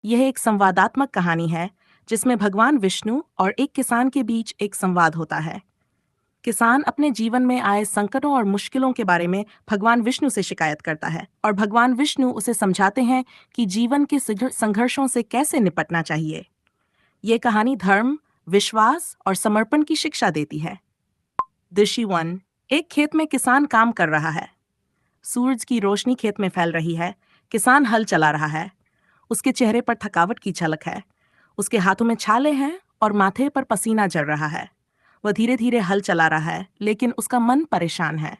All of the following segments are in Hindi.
यह एक संवादात्मक कहानी है जिसमें भगवान विष्णु और एक किसान के बीच एक संवाद होता है। किसान अपने जीवन में आए संकटों और मुश्किलों के बारे में भगवान विष्णु से शिकायत करता है और भगवान विष्णु उसे समझाते हैं कि जीवन के संघर्षों से कैसे निपटना चाहिए। ये कहानी धर्म, विश्वास और समर्पण की शिक्षा देती है। दृश्य 1। एक खेत में किसान काम कर रहा है। सूरज की रोशनी खेत में फैल रही है। किसान हल चला रहा है। उसके चेहरे पर थकावट की झलक है। उसके हाथों में छाले हैं और माथे पर पसीना जल रहा है। वह धीरे धीरे हल चला रहा है, लेकिन उसका मन परेशान है।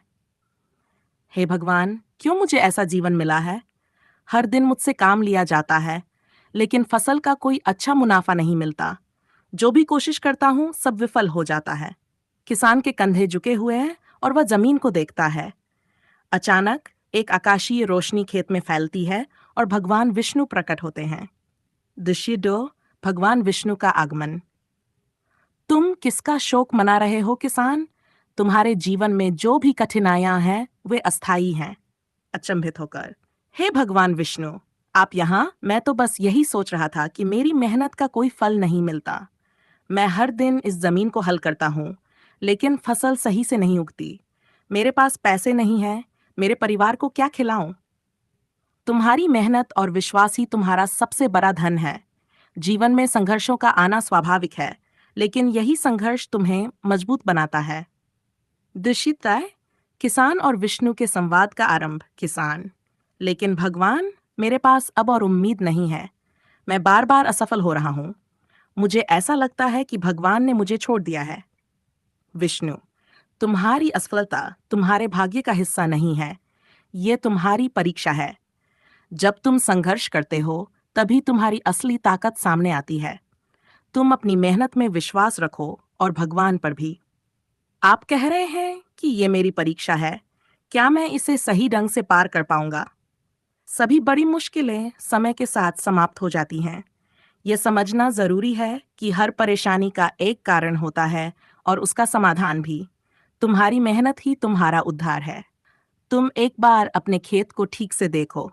हे भगवान, क्यों मुझे ऐसा जीवन मिला है? हर दिन मुझसे काम लिया जाता है, लेकिन फसल का कोई अच्छा मुनाफा नहीं मिलता। जो भी कोशिश करता हूँ सब विफल हो जाता है। किसान के कंधे झुके हुए हैं और वह जमीन को देखता है। अचानक एक आकाशीय रोशनी खेत में फैलती है और भगवान विष्णु प्रकट होते हैं। दृश्य 2। भगवान विष्णु का आगमन। तुम किसका शोक मना रहे हो किसान? तुम्हारे जीवन में जो भी कठिनाइयां हैं वे अस्थायी हैं। अचंभित होकर, हे भगवान विष्णु, आप यहाँ? मैं तो बस यही सोच रहा था कि मेरी मेहनत का कोई फल नहीं मिलता। मैं हर दिन इस जमीन को हल करता हूँ, लेकिन फसल सही से नहीं उगती। मेरे पास पैसे नहीं हैं, मेरे परिवार को क्या खिलाऊं? तुम्हारी मेहनत और विश्वास ही तुम्हारा सबसे बड़ा धन है। जीवन में संघर्षों का आना स्वाभाविक है, लेकिन यही संघर्ष तुम्हें मजबूत बनाता है। दृश्य 3। किसान और विष्णु के संवाद का आरंभ। किसान, लेकिन भगवान, मेरे पास अब और उम्मीद नहीं है। मैं बार बार असफल हो रहा हूँ। मुझे ऐसा लगता है कि भगवान ने मुझे छोड़ दिया है। विष्णु, तुम्हारी असफलता तुम्हारे भाग्य का हिस्सा नहीं है। ये तुम्हारी परीक्षा है। जब तुम संघर्ष करते हो तभी तुम्हारी असली ताकत सामने आती है। तुम अपनी मेहनत में विश्वास रखो और भगवान पर भी। आप कह रहे हैं कि ये मेरी परीक्षा है। क्या मैं इसे सही ढंग से पार कर पाऊंगा? सभी बड़ी मुश्किलें समय के साथ समाप्त हो जाती हैं। यह समझना जरूरी है कि हर परेशानी का एक कारण होता है और उसका समाधान भी। तुम्हारी मेहनत ही तुम्हारा उद्धार है। तुम एक बार अपने खेत को ठीक से देखो।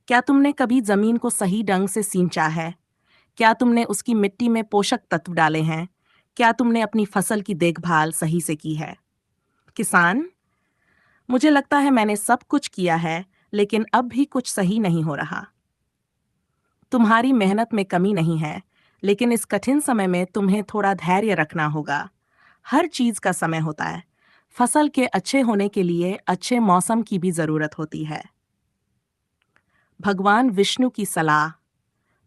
क्या तुमने कभी जमीन को सही ढंग से सींचा है? क्या तुमने उसकी मिट्टी में पोषक तत्व डाले हैं? क्या तुमने अपनी फसल की देखभाल सही से की है? किसान, मुझे लगता है मैंने सब कुछ किया है, लेकिन अब भी कुछ सही नहीं हो रहा। तुम्हारी मेहनत में कमी नहीं है, लेकिन इस कठिन समय में तुम्हें थोड़ा धैर्य रखना होगा। हर चीज का समय होता है। फसल के अच्छे होने के लिए अच्छे मौसम की भी जरूरत होती है। भगवान विष्णु की सलाह।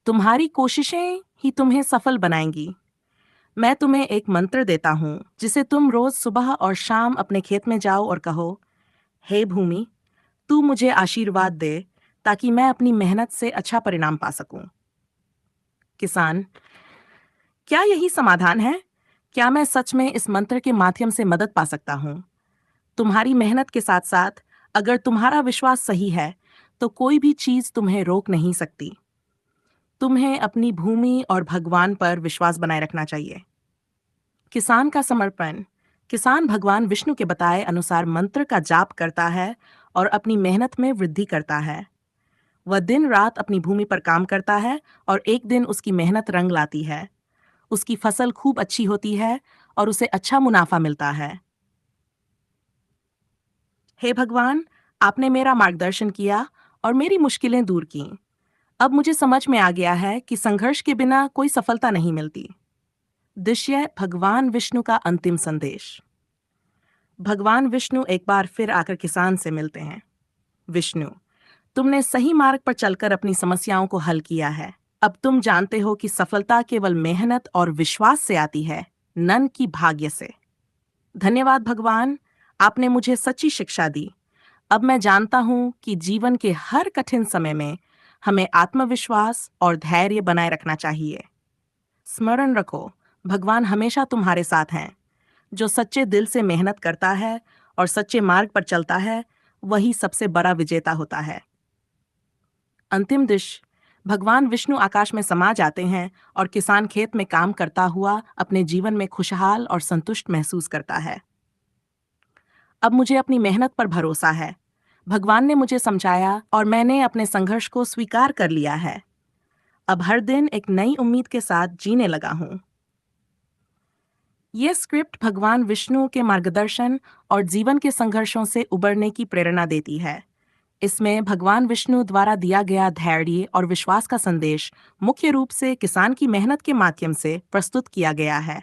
तुम्हारी कोशिशें ही तुम्हें सफल बनाएंगी। मैं तुम्हें एक मंत्र देता हूँ जिसे तुम रोज सुबह और शाम अपने खेत में जाओ और कहो, हे भूमि, तू मुझे आशीर्वाद दे ताकि मैं अपनी मेहनत से अच्छा परिणाम पा सकूं। किसान, क्या यही समाधान है? क्या मैं सच में इस मंत्र के माध्यम से मदद पा सकता हूँ? तुम्हारी मेहनत के साथ साथ अगर तुम्हारा विश्वास सही है तो कोई भी चीज तुम्हें रोक नहीं सकती। तुम्हें अपनी भूमि और भगवान पर विश्वास बनाए रखना चाहिए। किसान का समर्पण। किसान भगवान विष्णु के बताए अनुसार मंत्र का जाप करता है और अपनी मेहनत में वृद्धि करता है। वह दिन रात अपनी भूमि पर काम करता है और एक दिन उसकी मेहनत रंग लाती है। उसकी फसल खूब अच्छी होती है और उसे अच्छा मुनाफा मिलता है। हे भगवान, आपने मेरा मार्गदर्शन किया और मेरी मुश्किलें दूर की। अब मुझे समझ में आ गया है कि संघर्ष के बिना कोई सफलता नहीं मिलती। दृश्य भगवान विष्णु का अंतिम संदेश। भगवान विष्णु एक बार फिर आकर किसान से मिलते हैं। विष्णु, तुमने सही मार्ग पर चलकर अपनी समस्याओं को हल किया है। अब तुम जानते हो कि सफलता केवल मेहनत और विश्वास से आती है, न कि भाग्य से। धन्यवाद भगवान, आपने मुझे सच्ची शिक्षा दी। अब मैं जानता हूँ कि जीवन के हर कठिन समय में हमें आत्मविश्वास और धैर्य बनाए रखना चाहिए। स्मरण रखो, भगवान हमेशा तुम्हारे साथ हैं। जो सच्चे दिल से मेहनत करता है और सच्चे मार्ग पर चलता है, वही सबसे बड़ा विजेता होता है। अंतिम दृश्य। भगवान विष्णु आकाश में समा जाते हैं और किसान खेत में काम करता हुआ अपने जीवन में खुशहाल और संतुष्ट महसूस करता है। अब मुझे अपनी मेहनत पर भरोसा है। भगवान ने मुझे समझाया और मैंने अपने संघर्ष को स्वीकार कर लिया है। अब हर दिन एक नई उम्मीद के साथ जीने लगा हूँ। ये स्क्रिप्ट भगवान विष्णु के मार्गदर्शन और जीवन के संघर्षों से उबरने की प्रेरणा देती है। इसमें भगवान विष्णु द्वारा दिया गया धैर्य और विश्वास का संदेश मुख्य रूप से किसान की मेहनत के माध्यम से प्रस्तुत किया गया है।